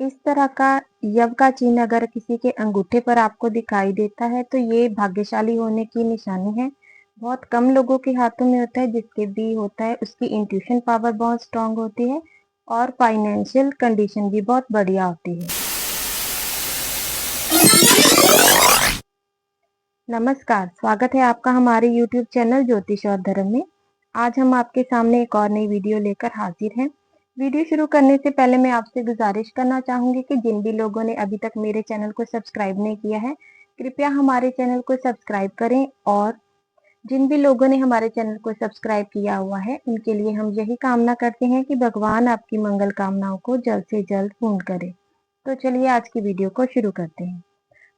इस तरह का यव का चिन्ह अगर किसी के अंगूठे पर आपको दिखाई देता है तो ये भाग्यशाली होने की निशानी है। बहुत कम लोगों के हाथों में होता है, जिसके भी होता है उसकी इंट्यूशन पावर बहुत स्ट्रांग होती है और फाइनेंशियल कंडीशन भी बहुत बढ़िया होती है। नमस्कार, स्वागत है आपका हमारे YouTube चैनल ज्योतिष और धर्म में। आज हम आपके सामने एक और नई वीडियो लेकर हाजिर हैं। वीडियो शुरू करने से पहले मैं आपसे गुजारिश करना चाहूंगी कि जिन भी लोगों ने अभी तक मेरे चैनल को सब्सक्राइब नहीं किया है, कृपया हमारे चैनल को सब्सक्राइब करें। और जिन भी लोगों ने हमारे चैनल को सब्सक्राइब किया हुआ है, उनके लिए हम यही कामना करते हैं कि भगवान आपकी मंगल कामनाओं को जल्द से जल्द पूर्ण करे। तो चलिए आज की वीडियो को शुरू करते हैं।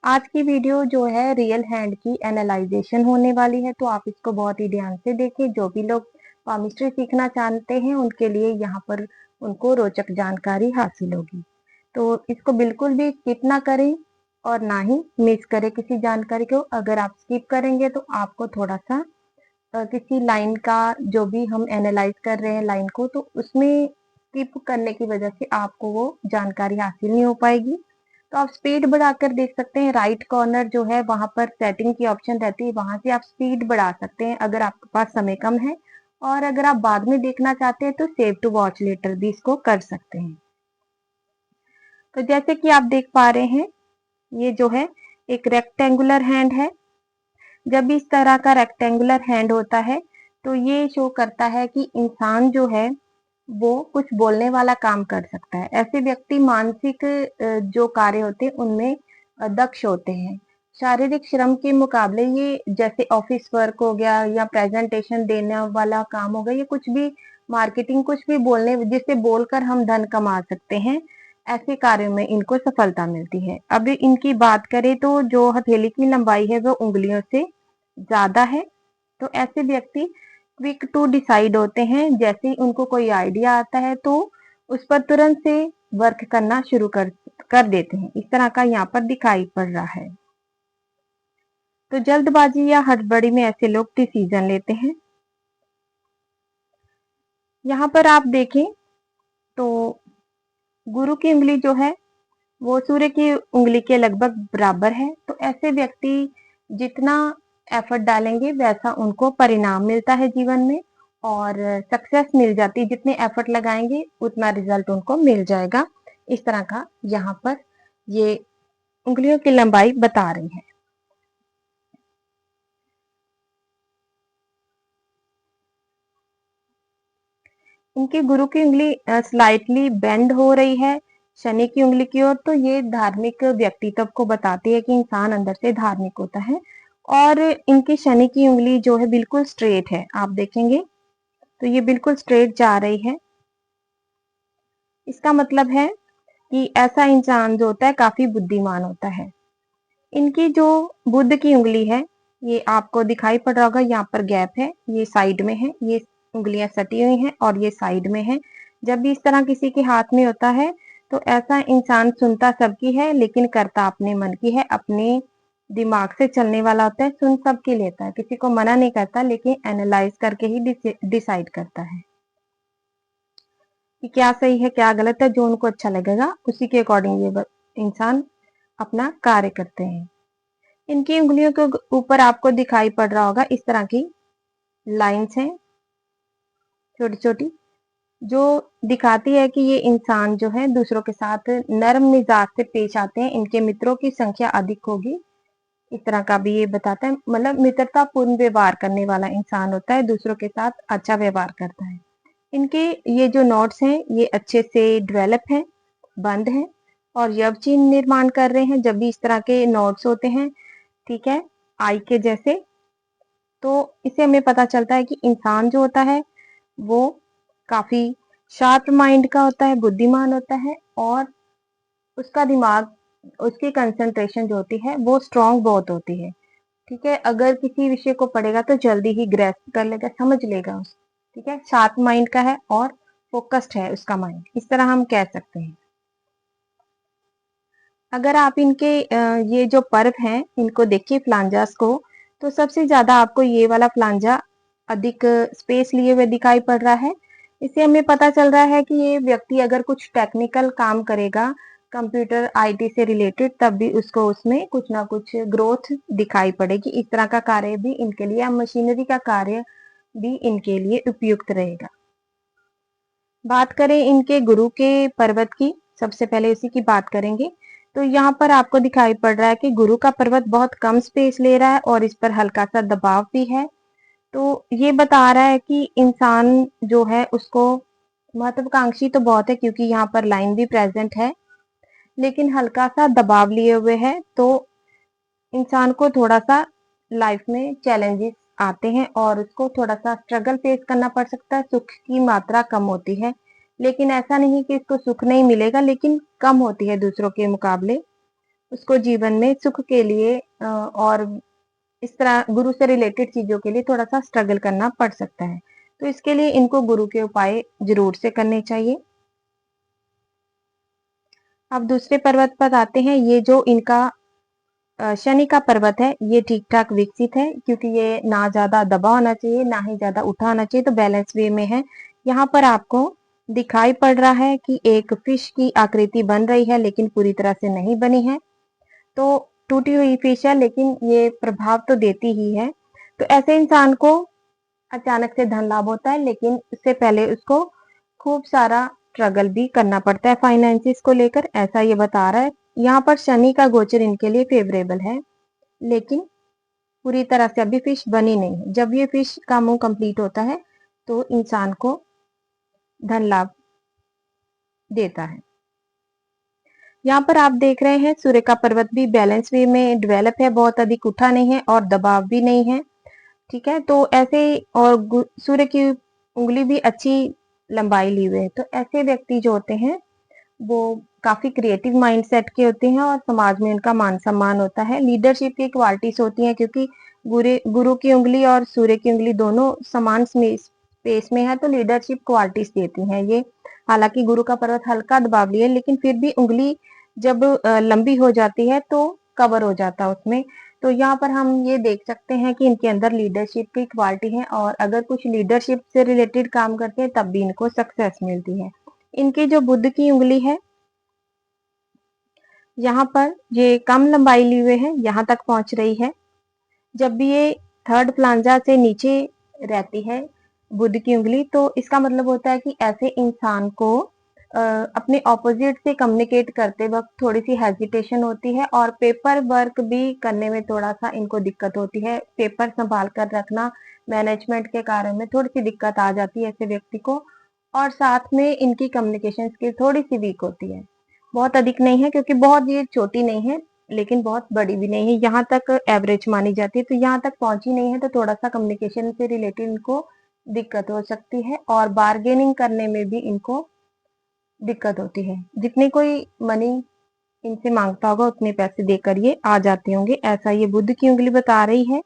आज की वीडियो जो है रियल हैंड की एनालाइजेशन होने वाली है, तो आप इसको बहुत ही ध्यान से देखें। जो भी लोग पामिस्ट्री सीखना चाहते हैं उनके लिए यहाँ पर उनको रोचक जानकारी हासिल होगी। तो इसको बिल्कुल भी स्किप ना करें और ना ही मिस करें किसी जानकारी को। अगर आप स्किप करेंगे तो आपको थोड़ा सा किसी लाइन का, जो भी हम एनालाइज कर रहे हैं लाइन को, तो उसमें स्किप करने की वजह से आपको वो जानकारी हासिल नहीं हो पाएगी। तो आप स्पीड बढ़ाकर देख सकते हैं। राइट कॉर्नर जो है वहां पर सेटिंग की ऑप्शन रहती है, वहां से आप स्पीड बढ़ा सकते हैं अगर आपके पास समय कम है। और अगर आप बाद में देखना चाहते हैं तो सेव टू वॉच लेटर भी इसको कर सकते हैं। तो जैसे कि आप देख पा रहे हैं, ये जो है एक रेक्टेंगुलर हैंड है। जब इस तरह का रेक्टेंगुलर हैंड होता है तो ये शो करता है कि इंसान जो है वो कुछ बोलने वाला काम कर सकता है। ऐसे व्यक्ति मानसिक जो कार्य होते हैं उनमें दक्ष होते हैं। शारीरिक श्रम के मुकाबले ये, जैसे ऑफिस वर्क हो गया या प्रेजेंटेशन देने वाला काम हो गया, ये कुछ भी मार्केटिंग, कुछ भी बोलने, जिससे बोलकर हम धन कमा सकते हैं, ऐसे कार्यों में इनको सफलता मिलती है। अब इनकी बात करें तो जो हथेली की लंबाई है वो उंगलियों से ज्यादा है। तो ऐसे व्यक्ति क्विक टू डिसाइड होते हैं। जैसे ही उनको कोई आइडिया आता है तो उस पर तुरंत से वर्क करना शुरू कर देते हैं। इस तरह का यहाँ पर दिखाई पड़ रहा है। तो जल्दबाजी या हड़बड़ी में ऐसे लोग डिसीजन लेते हैं। यहाँ पर आप देखें तो गुरु की उंगली जो है वो सूर्य की उंगली के लगभग बराबर है। तो ऐसे व्यक्ति जितना एफर्ट डालेंगे वैसा उनको परिणाम मिलता है जीवन में, और सक्सेस मिल जाती है। जितने एफर्ट लगाएंगे उतना रिजल्ट उनको मिल जाएगा। इस तरह का यहाँ पर ये उंगलियों की लंबाई बता रही है। इनकी गुरु की उंगली स्लाइटली बेंड हो रही है शनि की उंगली की ओर। तो ये धार्मिक व्यक्तित्व को बताती है कि इंसान अंदर से धार्मिक होता है। और इनकी शनि की उंगली जो है बिल्कुल स्ट्रेट है, आप देखेंगे तो ये बिल्कुल स्ट्रेट जा रही है। इसका मतलब है कि ऐसा इंसान जो होता है काफी बुद्धिमान होता है। इनकी जो बुध की उंगली है, ये आपको दिखाई पड़ रहा होगा, यहाँ पर गैप है, ये साइड में है, ये उंगलियां सटी हुई हैं और ये साइड में है। जब भी इस तरह किसी के हाथ में होता है तो ऐसा इंसान सुनता सबकी है लेकिन करता अपने मन की है। अपने दिमाग से चलने वाला होता है, सुन सबकी लेता है, किसी को मना नहीं करता, लेकिन एनालाइज करके ही डिसाइड करता है कि क्या सही है क्या गलत है। जो उनको अच्छा लगेगा उसी के अकॉर्डिंग ये इंसान अपना कार्य करते हैं। इनकी उंगलियों के ऊपर आपको दिखाई पड़ रहा होगा इस तरह की लाइंस हैं, छोटी छोटी, जो दिखाती है कि ये इंसान जो है दूसरों के साथ नरम मिजाज से पेश आते हैं। इनके मित्रों की संख्या अधिक होगी, इस तरह का भी ये बताता है। मतलब मित्रता पूर्ण व्यवहार करने वाला इंसान होता है, दूसरों के साथ अच्छा व्यवहार करता है। इनके ये जो नोट्स हैं ये अच्छे से डेवलप हैं, बंद हैं और यव चिन्ह निर्माण कर रहे हैं। जब भी इस तरह के नोट्स होते हैं, ठीक है, आई के जैसे, तो इससे हमें पता चलता है कि इंसान जो होता है वो काफी शार्प माइंड का होता है, बुद्धिमान होता है, और उसका दिमाग, उसकी कंसंट्रेशन जो होती है वो स्ट्रांग बहुत होती है। ठीक है, अगर किसी विषय को पढ़ेगा तो जल्दी ही ग्रेस्प कर लेगा, समझ लेगा उस, ठीक है, शार्प माइंड का है और फोकस्ड है उसका माइंड, इस तरह हम कह सकते हैं। अगर आप इनके ये जो पर्व हैं इनको देखिए, फ्लांजास को, तो सबसे ज्यादा आपको ये वाला फ्लांजा अधिक स्पेस लिए हुए दिखाई पड़ रहा है। इससे हमें पता चल रहा है कि ये व्यक्ति अगर कुछ टेक्निकल काम करेगा, कंप्यूटर आईटी से रिलेटेड, तब भी उसको उसमें कुछ ना कुछ ग्रोथ दिखाई पड़ेगी। इस तरह का कार्य भी इनके लिए, या मशीनरी का कार्य भी इनके लिए उपयुक्त रहेगा। बात करें इनके गुरु के पर्वत की, सबसे पहले इसी की बात करेंगे। तो यहाँ पर आपको दिखाई पड़ रहा है कि गुरु का पर्वत बहुत कम स्पेस ले रहा है और इस पर हल्का सा दबाव भी है। तो ये बता रहा है कि इंसान जो है उसको महत्वाकांक्षी तो बहुत है, क्योंकि यहाँ पर लाइन भी प्रेजेंट है, लेकिन हल्का सा दबाव लिए हुए है। तो इंसान को थोड़ा सा लाइफ में चैलेंजेस आते हैं और उसको थोड़ा सा स्ट्रगल फेस करना पड़ सकता है। सुख की मात्रा कम होती है, लेकिन ऐसा नहीं कि इसको सुख नहीं मिलेगा, लेकिन कम होती है दूसरों के मुकाबले। उसको जीवन में सुख के लिए और इस तरह गुरु से रिलेटेड चीजों के लिए थोड़ा सा स्ट्रगल करना पड़ सकता है। तो इसके लिए इनको गुरु के उपाय जरूर से करने चाहिए। अब दूसरे पर्वत पर आते हैं। ये जो इनका शनि का पर्वत है, ये ठीक ठाक विकसित है, क्योंकि ये ना ज्यादा दबा होना चाहिए ना ही ज्यादा उठा होना चाहिए, तो बैलेंस वे में है। यहाँ पर आपको दिखाई पड़ रहा है कि एक फिश की आकृति बन रही है, लेकिन पूरी तरह से नहीं बनी है। तो टूटी हुई फिश है, लेकिन ये प्रभाव तो देती ही है। तो ऐसे इंसान को अचानक से धन लाभ होता है, लेकिन उससे पहले उसको खूब सारा स्ट्रगल भी करना पड़ता है फाइनेंसिस को लेकर, ऐसा ये बता रहा है। यहाँ पर शनि का गोचर इनके लिए फेवरेबल है, लेकिन पूरी तरह से अभी फिश बनी नहीं है। जब ये फिश का मुंह कंप्लीट होता है तो इंसान को धन लाभ देता है। यहाँ पर आप देख रहे हैं सूर्य का पर्वत भी बैलेंस वे में डेवलप है, बहुत अधिक उठा नहीं है और दबाव भी नहीं है। ठीक है, तो ऐसे, और सूर्य की उंगली भी अच्छी लंबाई ली हुई है। तो ऐसे व्यक्ति जो होते हैं वो काफी क्रिएटिव माइंडसेट के होते हैं और समाज में उनका मान सम्मान होता है। लीडरशिप की क्वालिटीज होती हैं, क्योंकि गुरु की उंगली और सूर्य की उंगली दोनों समान स्पेस में है, तो लीडरशिप क्वालिटीज देती हैं ये। हालांकि गुरु का पर्वत हल्का दबाव लिए, लेकिन फिर भी उंगली जब लंबी हो जाती है तो कवर हो जाता है उसमें। तो यहाँ पर हम ये देख सकते हैं कि इनके अंदर लीडरशिप की क्वालिटी है, और अगर कुछ लीडरशिप से रिलेटेड काम करते हैं तब भी इनको सक्सेस मिलती है। इनकी जो बुध की उंगली है, यहाँ पर ये कम लंबाई लिए हुए है, यहाँ तक पहुंच रही है। जब भी ये थर्ड फ्लांजा से नीचे रहती है बुध की उंगली, तो इसका मतलब होता है कि ऐसे इंसान को अपने ऑपोजिट से कम्युनिकेट करते वक्त थोड़ी सी हेजिटेशन होती है, और पेपर वर्क भी करने में थोड़ा सा इनको दिक्कत होती है। पेपर संभाल कर रखना, मैनेजमेंट के कार्य में थोड़ी सी दिक्कत आ जाती है ऐसे व्यक्ति को। और साथ में इनकी कम्युनिकेशन स्किल थोड़ी सी वीक होती है, बहुत अधिक नहीं है, क्योंकि बहुत ये छोटी नहीं है लेकिन बहुत बड़ी भी नहीं है, यहाँ तक एवरेज मानी जाती है। तो यहाँ तक पहुंची नहीं है, तो थोड़ा सा कम्युनिकेशन से रिलेटेड इनको दिक्कत हो सकती है, और बार्गेनिंग करने में भी इनको दिक्कत होती है। जितनी कोई मनी इनसे मांगता होगा उतने पैसे देकर ये आ जाते होंगे, ऐसा ये बुध की उंगली बता रही है।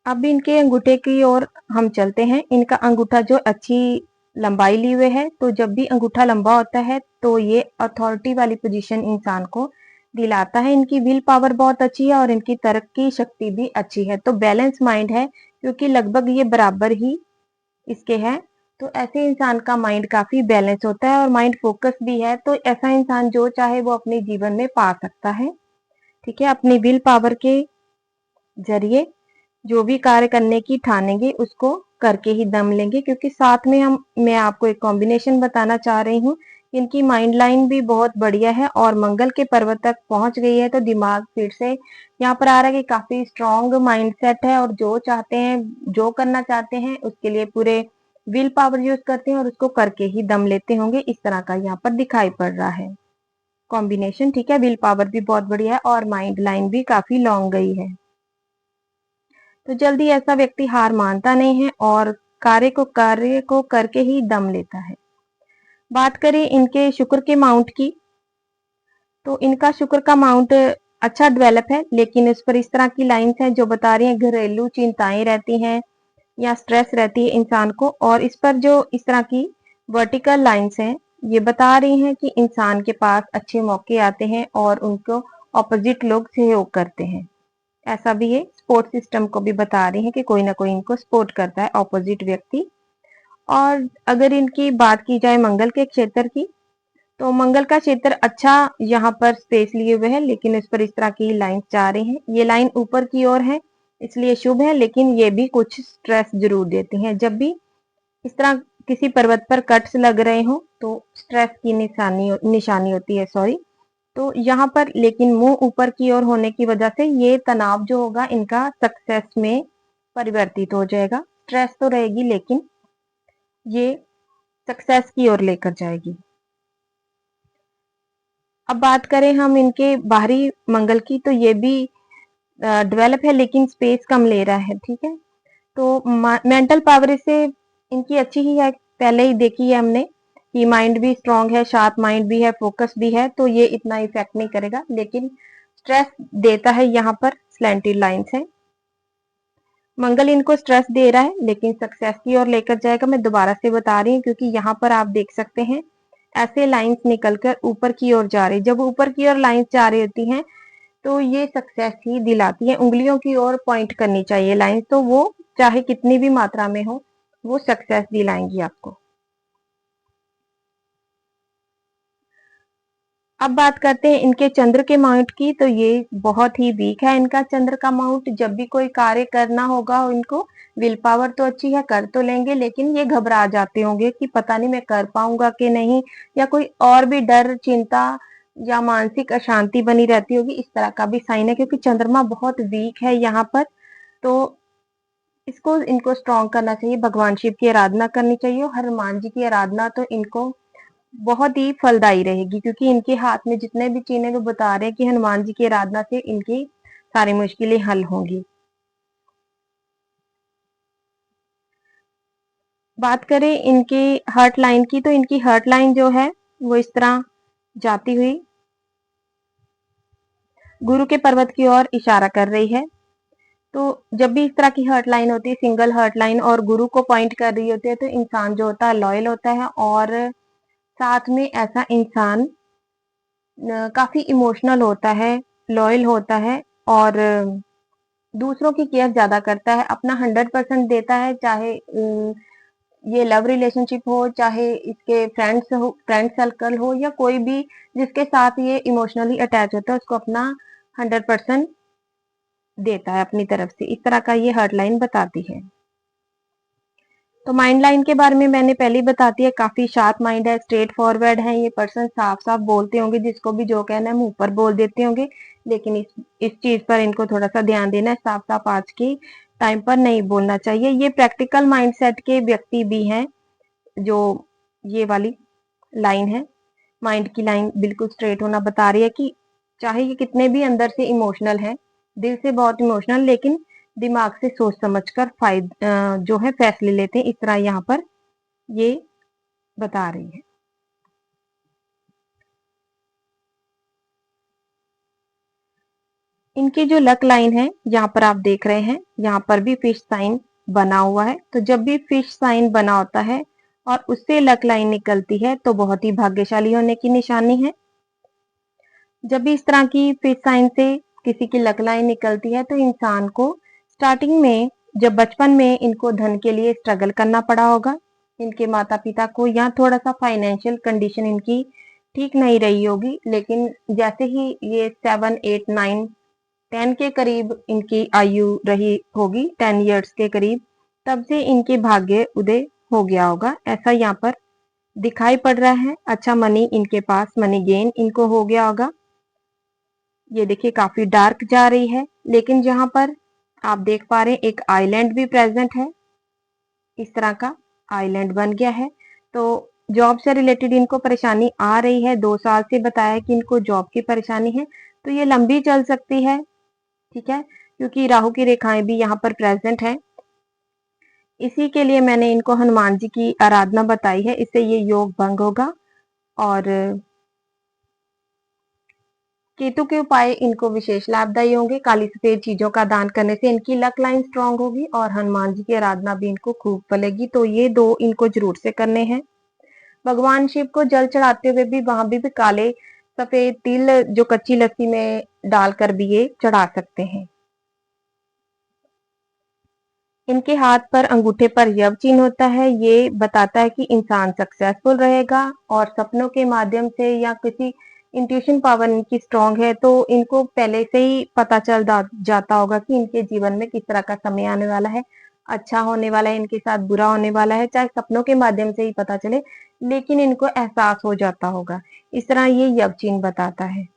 अब इनके अंगूठे की ओर हम चलते हैं। इनका अंगूठा जो अच्छी लंबाई ली हुए है, तो जब भी अंगूठा लंबा होता है तो ये अथॉरिटी वाली पोजीशन इंसान को दिलाता है। इनकी विल पावर बहुत अच्छी है और इनकी तर्क की शक्ति भी अच्छी है। तो बैलेंस माइंड है, क्योंकि लगभग ये बराबर ही इसके है। तो ऐसे इंसान का माइंड काफी बैलेंस होता है और माइंड फोकस भी है। तो ऐसा इंसान जो चाहे वो अपने जीवन में पा सकता है। ठीक है, अपनी विल पावर के जरिए जो भी कार्य करने की ठानेंगे उसको करके ही दम लेंगे, क्योंकि साथ में मैं आपको एक कॉम्बिनेशन बताना चाह रही हूँ। इनकी माइंड लाइन भी बहुत बढ़िया है और मंगल के पर्वत तक पहुंच गई है, तो दिमाग फिर से यहाँ पर आ रहा है कि काफी स्ट्रॉन्ग माइंडसेट है, और जो चाहते हैं, जो करना चाहते हैं उसके लिए पूरे विल पावर यूज करते हैं और उसको करके ही दम लेते होंगे। इस तरह का यहाँ पर दिखाई पड़ रहा है कॉम्बिनेशन। ठीक है, विल पावर भी बहुत बढ़िया है और माइंड लाइन भी काफी लॉन्ग गई है। तो जल्दी ऐसा व्यक्ति हार मानता नहीं है और कार्य को करके ही दम लेता है। बात करें इनके शुक्र के माउंट की, तो इनका शुक्र का माउंट अच्छा डेवलप है, लेकिन इस पर इस तरह की लाइंस हैं जो बता रही हैं घरेलू चिंताएं रहती हैं या स्ट्रेस रहती है इंसान को। और इस पर जो इस तरह की वर्टिकल लाइंस हैं ये बता रही हैं कि इंसान के पास अच्छे मौके आते हैं और उनको ऑपोजिट लोग सहयोग करते हैं। ऐसा भी है, सपोर्ट सिस्टम को भी बता रही है कि कोई ना कोई इनको सपोर्ट करता है ऑपोजिट व्यक्ति। और अगर इनकी बात की जाए मंगल के क्षेत्र की, तो मंगल का क्षेत्र अच्छा यहाँ पर स्पेस लिए हुए है, लेकिन इस पर इस तरह की लाइन जा रही हैं। ये लाइन ऊपर की ओर है इसलिए शुभ है, लेकिन ये भी कुछ स्ट्रेस जरूर देते हैं। जब भी इस तरह किसी पर्वत पर कट्स लग रहे हो तो स्ट्रेस की निशानी होती है, सॉरी। तो यहाँ पर लेकिन मुंह ऊपर की ओर होने की वजह से ये तनाव जो होगा इनका सक्सेस में परिवर्तित हो जाएगा। स्ट्रेस तो रहेगी लेकिन ये सक्सेस की ओर लेकर जाएगी। अब बात करें हम इनके बाहरी मंगल की, तो ये भी डेवलप है लेकिन स्पेस कम ले रहा है, ठीक है। तो मेंटल पावर से इनकी अच्छी ही है, पहले ही देखी है हमने कि माइंड भी स्ट्रांग है, शार्प माइंड भी है, फोकस भी है, तो ये इतना इफेक्ट नहीं करेगा। लेकिन स्ट्रेस देता है, यहाँ पर स्लैंटेड लाइंस है। मंगल इनको स्ट्रेस दे रहा है लेकिन सक्सेस की ओर लेकर जाएगा। मैं दोबारा से बता रही हूँ क्योंकि यहाँ पर आप देख सकते हैं ऐसे लाइंस निकलकर ऊपर की ओर जा रही। जब ऊपर की ओर लाइंस जा रही होती हैं तो ये सक्सेस ही दिलाती है। उंगलियों की ओर पॉइंट करनी चाहिए लाइन, तो वो चाहे कितनी भी मात्रा में हो वो सक्सेस दिलाएंगी आपको। अब बात करते हैं इनके चंद्र के माउंट की, तो ये बहुत ही वीक है इनका चंद्र का माउंट। जब भी कोई कार्य करना होगा इनको, विल पावर तो अच्छी है, कर तो लेंगे, लेकिन ये घबरा जाते होंगे कि पता नहीं मैं कर पाऊंगा कि नहीं, या कोई और भी डर, चिंता या मानसिक अशांति बनी रहती होगी। इस तरह का भी साइन है क्योंकि चंद्रमा बहुत वीक है यहाँ पर। तो इसको इनको स्ट्रॉन्ग करना चाहिए, भगवान शिव की आराधना करनी चाहिए। हनुमान जी की आराधना तो इनको बहुत ही फलदायी रहेगी क्योंकि इनके हाथ में जितने भी चिन्ह वो बता रहे हैं कि हनुमान जी की आराधना से इनकी सारी मुश्किलें हल होंगी। बात करें इनके हर्ट लाइन की, तो इनकी हर्ट लाइन जो है वो इस तरह जाती हुई गुरु के पर्वत की ओर इशारा कर रही है। तो जब भी इस तरह की हर्ट लाइन होती है, सिंगल हर्ट लाइन और गुरु को पॉइंट कर रही होती है, तो इंसान जो होता है लॉयल होता है, और साथ में ऐसा इंसान काफी इमोशनल होता है, लॉयल होता है, और दूसरों की केयर ज्यादा करता है, अपना 100% देता है। चाहे ये लव रिलेशनशिप हो, चाहे इसके फ्रेंड सर्कल हो, या कोई भी जिसके साथ ये इमोशनली अटैच होता है उसको अपना 100% देता है अपनी तरफ से। इस तरह का ये हर्ट लाइन बताती है। तो माइंड लाइन के बारे में मैंने पहले ही बता दिया, काफी शार्प माइंड है, स्ट्रेट फॉरवर्ड है। ये पर्सन साफ साफ बोलते होंगे, जिसको भी जो कहना है मुंह पर बोल देते होंगे, लेकिन इस चीज पर इनको थोड़ा सा ध्यान देना है, साफ साफ आज के टाइम पर नहीं बोलना चाहिए। ये प्रैक्टिकल माइंडसेट के व्यक्ति भी हैं। जो ये वाली लाइन है, माइंड की लाइन बिल्कुल स्ट्रेट होना बता रही है कि चाहे ये कितने भी अंदर से इमोशनल है, दिल से बहुत इमोशनल, लेकिन दिमाग से सोच समझकर जो है फैसले लेते हैं। इस तरह यहाँ पर ये बता रही है। इनकी जो लक लाइन है यहाँ पर आप देख रहे हैं, यहाँ पर भी फिश साइन बना हुआ है। तो जब भी फिश साइन बना होता है और उससे लक लाइन निकलती है तो बहुत ही भाग्यशाली होने की निशानी है। जब भी इस तरह की फिश साइन से किसी की लक लाइन निकलती है तो इंसान को स्टार्टिंग में, जब बचपन में इनको धन के लिए स्ट्रगल करना पड़ा होगा, इनके माता पिता को, या थोड़ा सा फाइनेंशियल कंडीशन इनकी ठीक नहीं रही होगी, लेकिन जैसे ही ये 7, 8, 9, 10 के करीब इनकी आयु रही होगी, 10 ईयर्स के करीब, तब से इनके भाग्य उदय हो गया होगा, ऐसा यहाँ पर दिखाई पड़ रहा है। अच्छा मनी इनके पास, मनी गेन इनको हो गया होगा। ये देखिए काफी डार्क जा रही है, लेकिन जहां पर आप देख पा रहे हैं एक आइलैंड भी प्रेजेंट है, इस तरह का आइलैंड बन गया है। तो जॉब से रिलेटेड इनको परेशानी आ रही है, 2 साल से बताया कि इनको जॉब की परेशानी है, तो ये लंबी चल सकती है, ठीक है, क्योंकि राहु की रेखाएं भी यहाँ पर प्रेजेंट है। इसी के लिए मैंने इनको हनुमान जी की आराधना बताई है, इससे ये योग भंग होगा। और केतु के उपाय इनको विशेष लाभदायी होंगे। काली सफेद चीजों का दान करने से इनकी लक लाइन स्ट्रांग होगी, और हनुमान जी की आराधना भी इनको खूब फलेगी। तो ये 2 इनको जरूर से करने हैं। भगवान शिव को जल चढ़ाते हुए भी वहां भी काले सफेद तिल जो कच्ची लस्सी में डालकर भी ये चढ़ा सकते हैं। इनके हाथ पर अंगूठे पर यव चिन्ह होता है। ये बताता है कि इंसान सक्सेसफुल रहेगा और सपनों के माध्यम से या किसी इंट्यूशन पावर इनकी स्ट्रांग है तो इनको पहले से ही पता चल जाता होगा कि इनके जीवन में किस तरह का समय आने वाला है, अच्छा होने वाला है, इनके साथ बुरा होने वाला है, चाहे सपनों के माध्यम से ही पता चले, लेकिन इनको एहसास हो जाता होगा। इस तरह ये यव चिन्ह बताता है।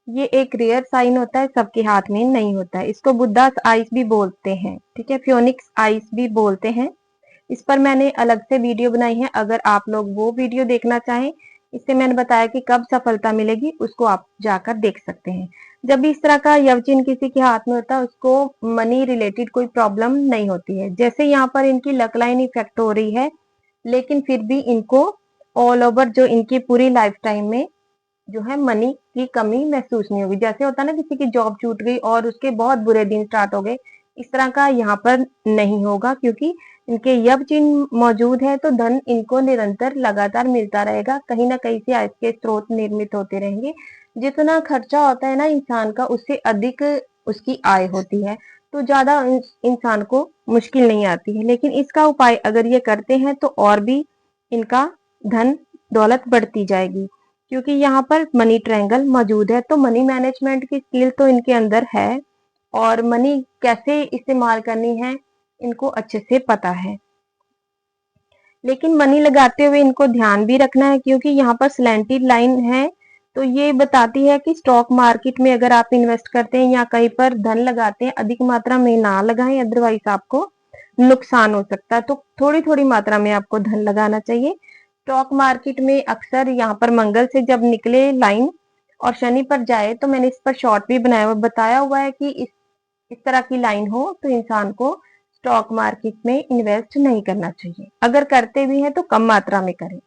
ये एक रेयर साइन होता है, सबके हाथ में नहीं होता है। इसको बुद्धास आइस भी बोलते हैं, ठीक है, फ्योनिक्स आइस भी बोलते हैं। इस पर मैंने अलग से वीडियो बनाई है, अगर आप लोग वो वीडियो देखना चाहें, इससे मैंने बताया कि कब सफलता मिलेगी, उसको आप जाकर देख सकते हैं। जब भी इस तरह का यवचिन्ह किसी के हाथ में होता है, उसको मनी रिलेटेड कोई प्रॉब्लम नहीं होती है। जैसे यहाँ पर इनकी लक लाइन इफेक्ट हो रही है, लेकिन फिर भी इनको ऑल ओवर जो इनकी पूरी लाइफ टाइम में जो है मनी की कमी महसूस नहीं होगी। जैसे होता है ना किसी की जॉब छूट गई और उसके बहुत बुरे दिन स्टार्ट हो गए, इस तरह का यहाँ पर नहीं होगा, क्योंकि इनके यव चिन्ह मौजूद है तो धन इनको निरंतर लगातार मिलता रहेगा। कहीं ना कहीं से आय के स्रोत निर्मित होते रहेंगे। जितना खर्चा होता है ना इंसान का, उससे अधिक उसकी आय होती है, तो ज्यादा इंसान को मुश्किल नहीं आती है। लेकिन इसका उपाय अगर ये करते हैं तो और भी इनका धन दौलत बढ़ती जाएगी, क्योंकि यहाँ पर मनी ट्रायंगल मौजूद है। तो मनी मैनेजमेंट की स्किल तो इनके अंदर है और मनी कैसे इस्तेमाल करनी है इनको अच्छे से पता है। लेकिन मनी लगाते हुए इनको ध्यान भी रखना है, क्योंकि यहाँ पर स्लैंटेड लाइन है, तो ये बताती है कि स्टॉक मार्केट में अगर आप इन्वेस्ट करते हैं या कहीं पर धन लगाते हैं, अधिक मात्रा में ना लगाएं, अदरवाइज आपको नुकसान हो सकता है। तो थोड़ी थोड़ी मात्रा में आपको धन लगाना चाहिए। स्टॉक मार्केट में अक्सर यहाँ पर मंगल से जब निकले लाइन और शनि पर जाए, तो मैंने इस पर शॉर्ट भी बनाया हुआ बताया हुआ है कि इस तरह की लाइन हो तो इंसान को स्टॉक मार्केट में इन्वेस्ट नहीं करना चाहिए। अगर करते भी हैं तो कम मात्रा में करें।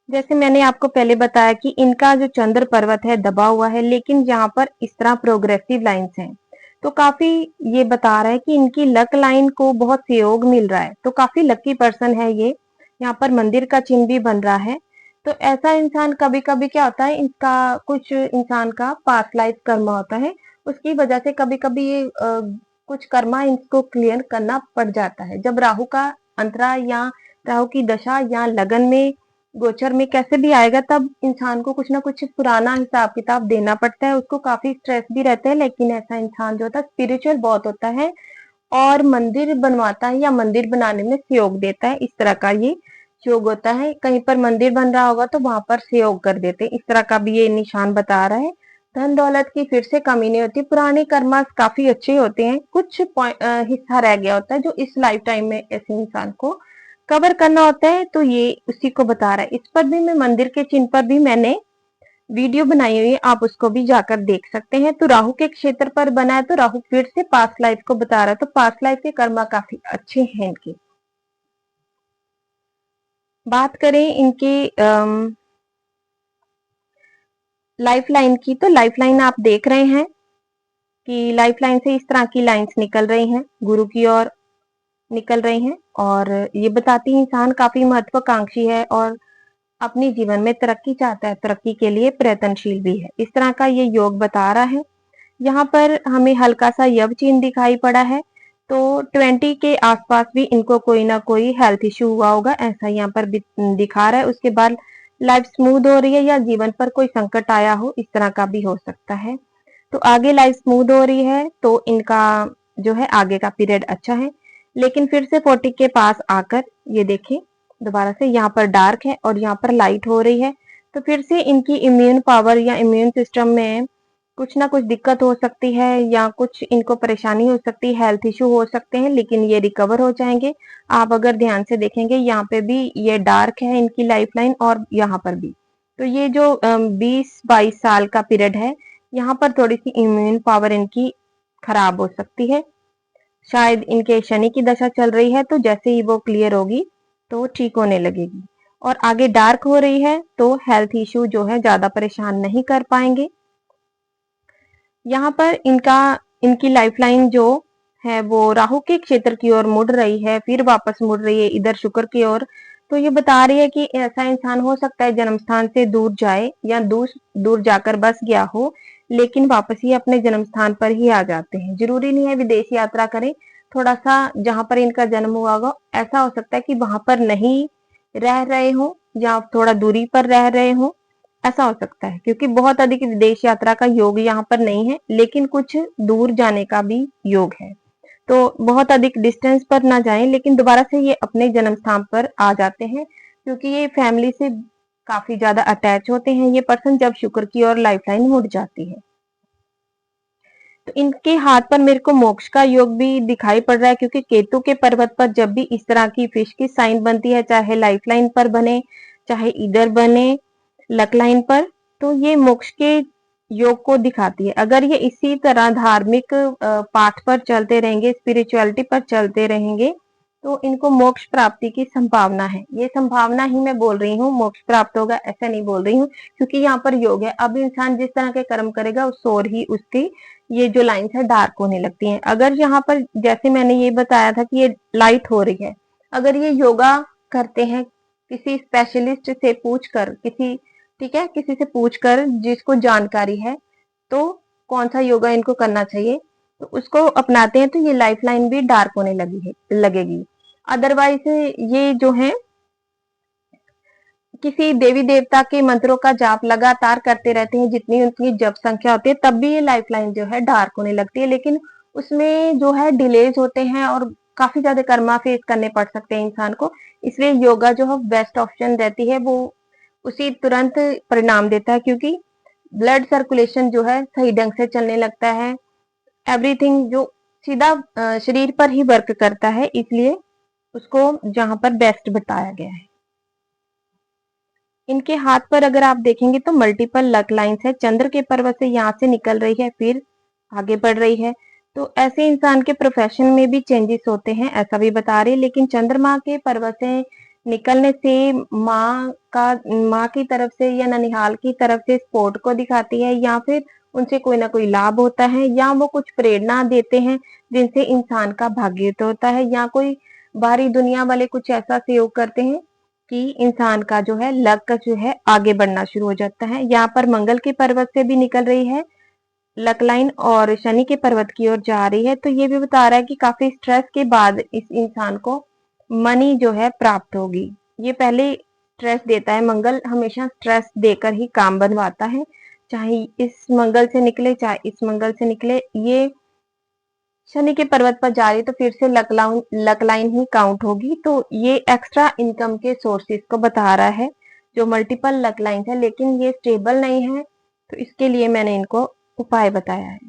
जैसे मैंने आपको पहले बताया कि इनका जो चंद्र पर्वत है दबा हुआ है, लेकिन यहाँ पर इस तरह प्रोग्रेसिव लाइन्स हैं, तो काफी ये बता रहा है कि इनकी लक लाइन को बहुत सहयोग मिल रहा है, तो काफी लकी पर्सन है ये। यहाँ पर मंदिर का चिन्ह भी बन रहा है। तो ऐसा इंसान कभी कभी क्या होता है, इसका कुछ इंसान का पास्ट लाइफ कर्मा होता है, उसकी वजह से कभी कभी ये कुछ कर्मा इनको क्लियर करना पड़ जाता है। जब राहु का अंतरा या राहु की दशा या लगन में गोचर में कैसे भी आएगा, तब इंसान को कुछ ना कुछ पुराना हिसाब किताब देना पड़ता है। उसको काफी स्ट्रेस भी रहता है, लेकिन ऐसा इंसान जो होता है स्पिरिचुअल बहुत होता है और मंदिर बनवाता है या मंदिर बनाने में सहयोग देता है। इस तरह का ये योग होता है। कहीं पर मंदिर बन रहा होगा तो वहां पर सहयोग कर देते हैं। इस तरह का भी ये निशान बता रहा है। धन दौलत की फिर से कमी नहीं होती। पुराने कर्मा काफी अच्छे होते हैं, कुछ हिस्सा रह गया होता है जो इस लाइफ टाइम में ऐसे इंसान को कवर करना होता है, तो ये उसी को बता रहा है। इस पर भी मैं मंदिर के चिन्ह पर भी मैंने वीडियो बनाई हुई है, आप उसको भी जाकर देख सकते हैं। तो राहु के क्षेत्र पर बना है, तो राहु फिर से पास्ट लाइफ को बता रहा है, तो पास्ट लाइफ के कर्मा काफी अच्छे हैं इनके। बात करें इनके लाइफ लाइन की, तो लाइफ लाइन आप देख रहे हैं कि लाइफ लाइन से इस तरह की लाइंस निकल रही हैं, गुरु की ओर निकल रही हैं, और ये बताती है इंसान काफी महत्वाकांक्षी है और अपनी जीवन में तरक्की चाहता है, तरक्की के लिए प्रयत्नशील भी है। इस तरह का ये योग बता रहा है। यहाँ पर हमें हल्का सा यव चिन्ह दिखाई पड़ा है, तो 20 के आसपास भी इनको कोई ना कोई हेल्थ इश्यू हुआ होगा, ऐसा यहाँ पर दिखा रहा है। उसके बाद लाइफ स्मूथ हो रही है या जीवन पर कोई संकट आया हो, इस तरह का भी हो सकता है। तो आगे लाइफ स्मूथ हो रही है तो इनका जो है आगे का पीरियड अच्छा है। लेकिन फिर से 40 के पास आकर ये देखें दोबारा से यहाँ पर डार्क है और यहाँ पर लाइट हो रही है, तो फिर से इनकी इम्यून पावर या इम्यून सिस्टम में कुछ ना कुछ दिक्कत हो सकती है या कुछ इनको परेशानी हो सकती है, हेल्थ इश्यू हो सकते हैं, लेकिन ये रिकवर हो जाएंगे। आप अगर ध्यान से देखेंगे यहाँ पे भी ये डार्क है इनकी लाइफ लाइन और यहाँ पर भी। तो ये जो 20-22 साल का पीरियड है, यहाँ पर थोड़ी सी इम्यून पावर इनकी खराब हो सकती है। शायद इनके शनि की दशा चल रही है, तो जैसे ही वो क्लियर होगी तो ठीक होने लगेगी। और आगे डार्क हो रही है तो हेल्थ इश्यू जो है ज्यादा परेशान नहीं कर पाएंगे। यहाँ पर इनकी लाइफलाइन जो है वो राहु के क्षेत्र की ओर मुड़ रही है, फिर वापस मुड़ रही है इधर शुक्र की ओर। तो ये बता रही है कि ऐसा इंसान हो सकता है जन्म स्थान से दूर जाए या दूर दूर जाकर बस गया हो, लेकिन वापस ये अपने जन्म स्थान पर ही आ जाते हैं। जरूरी नहीं है विदेश यात्रा करें, थोड़ा सा जहां पर इनका जन्म हुआ होगा ऐसा हो सकता है कि वहां पर नहीं रह रहे हो या थोड़ा दूरी पर रह रहे हो, ऐसा हो सकता है। क्योंकि बहुत अधिक विदेश यात्रा का योग यहाँ पर नहीं है, लेकिन कुछ दूर जाने का भी योग है। तो बहुत अधिक डिस्टेंस पर ना जाएं, लेकिन दोबारा से ये अपने जन्म स्थान पर आ जाते हैं, क्योंकि ये फैमिली से काफी ज्यादा अटैच होते हैं ये पर्सन जब शुक्र की ओर लाइफलाइन मुड़ जाती है। तो इनके हाथ पर मेरे को मोक्ष का योग भी दिखाई पड़ रहा है, क्योंकि केतु के पर्वत पर जब भी इस तरह की फिश की साइन बनती है, चाहे लाइफलाइन पर बने चाहे इधर बने लक लाइन पर, तो ये मोक्ष के योग को दिखाती है। अगर ये इसी तरह धार्मिक पाठ पर चलते रहेंगे, स्पिरिचुअलिटी पर चलते रहेंगे, तो इनको मोक्ष प्राप्ति की संभावना है। ये संभावना ही मैं बोल रही हूँ, मोक्ष प्राप्त होगा ऐसा नहीं बोल रही हूँ, क्योंकि यहाँ पर योग है। अब इंसान जिस तरह के कर्म करेगा उस ओर ही उसकी ये जो लाइन्स है डार्क होने लगती हैं। अगर यहाँ पर जैसे मैंने ये बताया था कि ये लाइट हो रही है, अगर ये योगा करते हैं किसी स्पेशलिस्ट से पूछकर, किसी ठीक है किसी से पूछकर जिसको जानकारी है, तो कौन सा योगा इनको करना चाहिए, तो उसको अपनाते हैं तो ये लाइफ लाइन भी डार्क होने लगेगी। अदरवाइज ये जो है किसी देवी देवता के मंत्रों का जाप लगातार करते रहते हैं, जितनी उनकी जप संख्या होती है तब भी ये लाइफ लाइन जो है डार्क होने लगती है। लेकिन उसमें जो है डिलेज होते हैं और काफी ज्यादा कर्मा फेस करने पड़ सकते हैं इंसान को। इसलिए योगा जो है बेस्ट ऑप्शन रहती है, वो उसी तुरंत परिणाम देता है, क्योंकि ब्लड सर्कुलेशन जो है सही ढंग से चलने लगता है। एवरीथिंग जो सीधा शरीर पर ही वर्क करता है, इसलिए उसको जहां पर बेस्ट बताया गया है। इनके हाथ पर अगर आप देखेंगे तो मल्टीपल लक लाइंस है, चंद्र के पर्वत से यहाँ से निकल रही है फिर आगे बढ़ रही है। तो ऐसे इंसान के प्रोफेशन में भी चेंजेस होते हैं ऐसा भी बता रही है। लेकिन चंद्रमा के पर्वत से निकलने से माँ की तरफ से या ननिहाल की तरफ से सपोर्ट को दिखाती है, या फिर उनसे कोई ना कोई लाभ होता है, या वो कुछ प्रेरणा देते हैं जिनसे इंसान का भाग्य होता है, या कोई बाहरी दुनिया वाले कुछ ऐसा सहयोग करते हैं कि इंसान का जो है लक जो है आगे बढ़ना शुरू हो जाता है। यहाँ पर मंगल के पर्वत से भी निकल रही है लक लाइन और शनि के पर्वत की ओर जा रही है। तो ये भी बता रहा है कि काफी स्ट्रेस के बाद इस इंसान को मनी जो है प्राप्त होगी। ये पहले स्ट्रेस देता है, मंगल हमेशा स्ट्रेस देकर ही काम बनवाता है, चाहे इस मंगल से निकले चाहे इस मंगल से निकले। ये शनि के पर्वत पर जा रही है तो फिर से लक लाइन ही काउंट होगी। तो ये एक्स्ट्रा इनकम के सोर्सेस को बता रहा है जो मल्टीपल लक लाइन है, लेकिन ये स्टेबल नहीं है, तो इसके लिए मैंने इनको उपाय बताया है,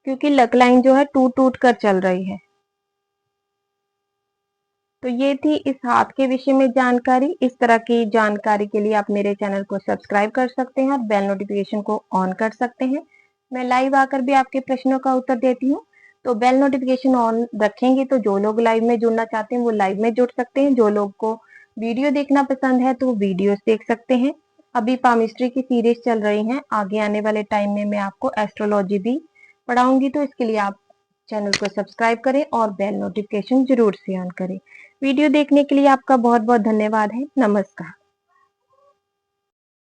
क्योंकि लक लाइन जो है टूट टूट कर चल रही है। तो ये थी इस हाथ के विषय में जानकारी। इस तरह की जानकारी के लिए आप मेरे चैनल को सब्सक्राइब कर सकते हैं और बेल नोटिफिकेशन को ऑन कर सकते हैं। मैं लाइव आकर भी आपके प्रश्नों का उत्तर देती हूँ। तो बेल नोटिफिकेशन ऑन रखेंगे तो जो लोग लाइव में जुड़ना चाहते हैं वो लाइव में जुड़ सकते हैं, जो लोग को वीडियो देखना पसंद है तो वो वीडियोस देख सकते हैं। अभी पामिस्ट्री की सीरीज चल रही है, आगे आने वाले टाइम में मैं आपको एस्ट्रोलॉजी भी पढ़ाऊंगी, तो इसके लिए आप चैनल को सब्सक्राइब करें और बेल नोटिफिकेशन जरूर से ऑन करें। वीडियो देखने के लिए आपका बहुत बहुत धन्यवाद है। नमस्कार।